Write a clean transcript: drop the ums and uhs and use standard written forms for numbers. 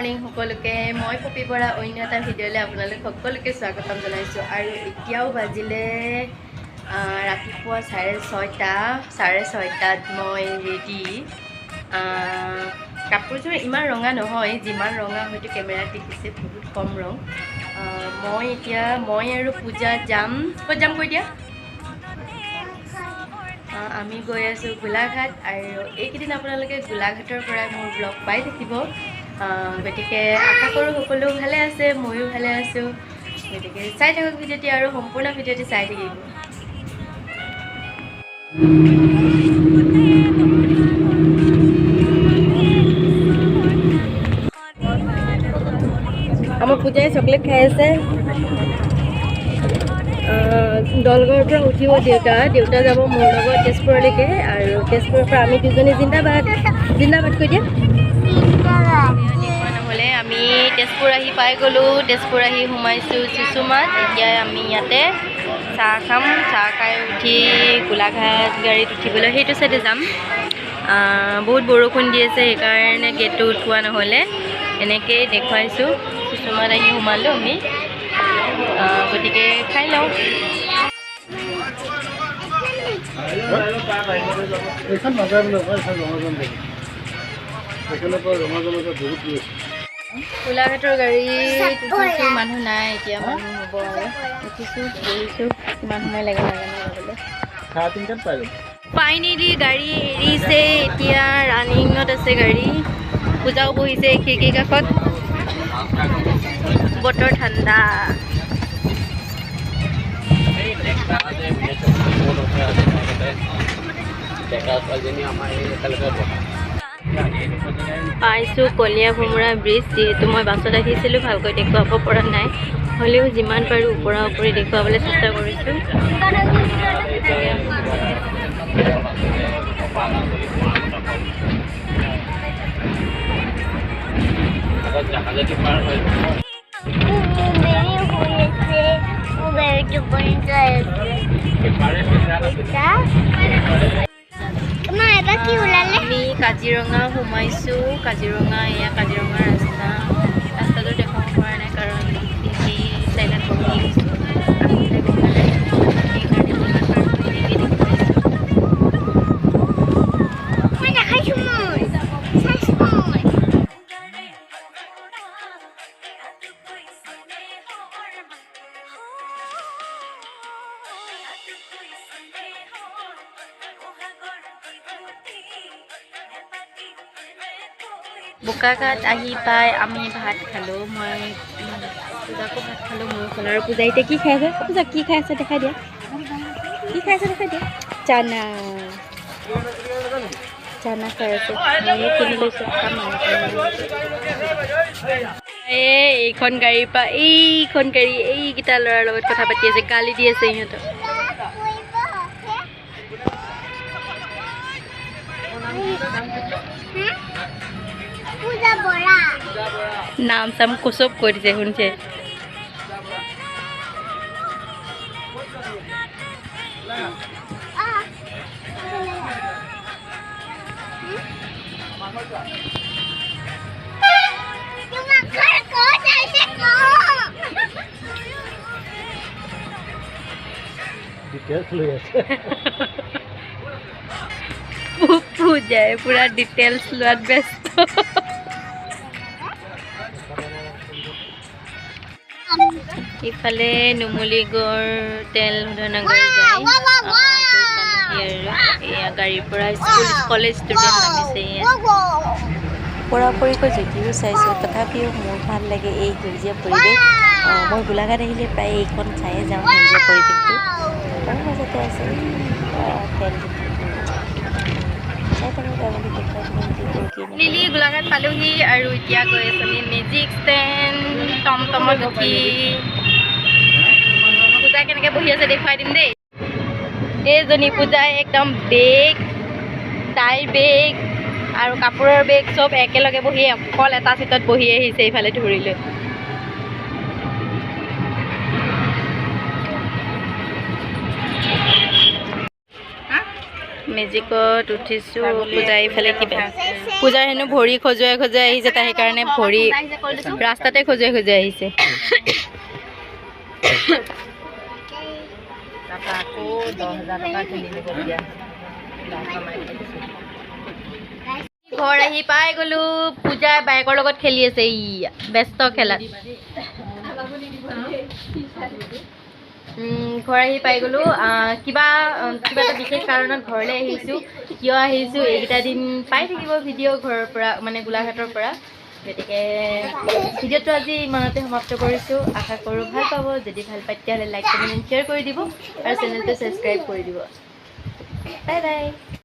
Morning সকলোকে মই পপি পৰা অন্য এটা ভিডিঅ'লৈ আপোনালোক সকলোকে স্বাগতম জনাইছোঁ। আৰু এতিয়াও বাজিলে ৰাতিপুৱা 6:30 মই ৰেডি। কাপোৰযোৰ ইমান ৰঙা নহয়, যিমান ৰঙা হয়তো কেমেৰাত দেখিছে, বহুত কম ৰং। মই আৰু পূজা যাম। ক'ত যাম কৈ দিয়া? আমি গৈ আছোঁ গোলাঘাট, আৰু এইকেইদিন আপোনালোকে গোলাঘাটৰ পৰাই মোৰ ব্লগ পাই থাকিব। গতিকে আশা কৰোঁ সকলো ভালে আছে, ময়ো ভালে আছোঁ। গতিকে চাই থাকক ভিডিঅ'টি, আৰু সম্পূৰ্ণ ভিডিঅ'টি চাই থাকিব। আমাৰ পূজাই চকলেট খাই আছে। দলগড়ৰ পৰা উঠিব দেউতা যাব মোৰ লগত তেজপুৰলৈকে, আৰু তেজপুৰৰ পৰা আমি দুজনী জিন্দাবাদ কৈ দিয়া। নহ'লে আমি তেজপুৰ আহি পাই গ'লোঁ। তেজপুৰ আহি সোমাইছোঁ চুচুমাত। এতিয়া আমি ইয়াতে চাহ খাম। চাহ খাই উঠি গোলাঘাট গাড়ীত উঠিবলৈ সেইটো চাইডে যাম। বহুত বৰষুণ দি আছে, সেইকাৰণে গেটটো উঠোৱা নহ'লে। এনেকৈয়ে দেখুৱাইছোঁ। চুচুমাত আহি সোমালোঁ আমি। গতিকে খাই লওঁ। গোলাঘাটৰ গাড়ীত উঠিছোঁ, মানুহ নাই এতিয়া। মানুহ হ'ব আৰু উঠিছোঁ, বহিছোঁ। কিমান সময় লাগে নাজানো যাবলৈ। ফাইনেলি গাড়ী এৰিছে। এতিয়া ৰানিঙত আছে গাড়ী। পূজাও বহিছে খিৰিকীৰ কাষত। বতৰ ঠাণ্ডা। পাইছোঁ কলীয়া ভোমোৰা ব্ৰিজ। যিহেতু মই বাছত আহিছিলোঁ, ভালকৈ দেখুৱাব পৰা নাই, হ'লেও যিমান পাৰোঁ ওপৰা ওপৰি দেখুৱাবলৈ চেষ্টা কৰিছোঁ। আমি কাজিৰঙা সোমাইছোঁ। কাজিৰঙা ৰাস্তাটো দেখাব পৰা নাই, কাৰণ এই চাইডত বহি গৈছোঁ। বোকাঘাট আহি পাই আমি ভাত খালোঁ। মই পূজাকো ভাত খালোঁ, ময়ো খালোঁ। আৰু পূজা এতিয়া কি খাই আছে? পূজা কি খাই আছে দেখাই দিয়া। কি খাই আছে দেখাই দিয়া। চানা খাই আছে। ময়ো কিনি লৈছোঁ, খাম আৰু। এইখন গাড়ীৰ পৰা এইকেইটা ল'ৰাৰ লগত কথা পাতি আছে, গালি দি আছে সিহঁতক। নাম চাম চব কৈ দিছে, শুনিছে? পূজাই পুৰা ডিটেইলছ লোৱাত ব্যস্ত। ইফালে নুমলীগড় তেল শোধনাগাৰ যায়। এয়া গাড়ীৰ পৰা কলেজ ষ্টুডেণ্ট নামিছে। পৰাপৰিকৈ যদিও চাইছোঁ, তথাপিও মোৰ ভাল লাগে এই সেউজীয়া পৰিৱেশ। মই গোলাঘাট আহিলে প্ৰায় এইখন চায়ে যাওঁ, সেউজীয়া পৰিৱেশটো। তাৰ মাজতে আছে লিলি। গোলাঘাট পালোহি, আৰু এতিয়া গৈ আছোঁ আমি মেজিক ষ্টেণ্ড। টমটমত উঠি পূজা কেনেকৈ বহি আছে দেখুৱাই দিম দেই। এইজনী পূজাই একদম তাইৰ বেগ আৰু কাপোৰৰ বেগ চব একেলগে বহি অকল এটা চিটত বহি আহিছে, ইফালে ধৰিলৈ। মেজিকত উঠিছোঁ পূজা এইফালে কিবা পূজাৰ হেনো ভৰি খজুৱাই খজুৱাই আহিছে তাই সেইকাৰণে ভৰি ৰাস্তাতে খজুৱাই খজুৱাই আহিছে আকৌ 10,000 টকা কিনিবলগীয়া ঘৰ আহি পাই গ'লো পূজাই বাইকৰ লগত খেলি আছে ই ব্যস্ত খেলাত ঘৰ আহি পাই গ'লো কিবা এটা বিশেষ কাৰণত ঘৰলৈ আহিছোঁ কিয় আহিছোঁ এইকেইটা দিন পাই থাকিব ভিডিঅ' ঘৰৰ পৰা মানে গোলাঘাটৰ পৰা গতিকে ভিডিঅ'টো আজি ইমানতে সমাপ্ত কৰিছোঁ আশা কৰোঁ ভাল পাব যদি ভাল পায় তেতিয়াহ'লে লাইক কমেণ্ট শ্বেয়াৰ কৰি দিব আৰু চেনেলটো ছাবস্ক্ৰাইব কৰি দিব বাই বাই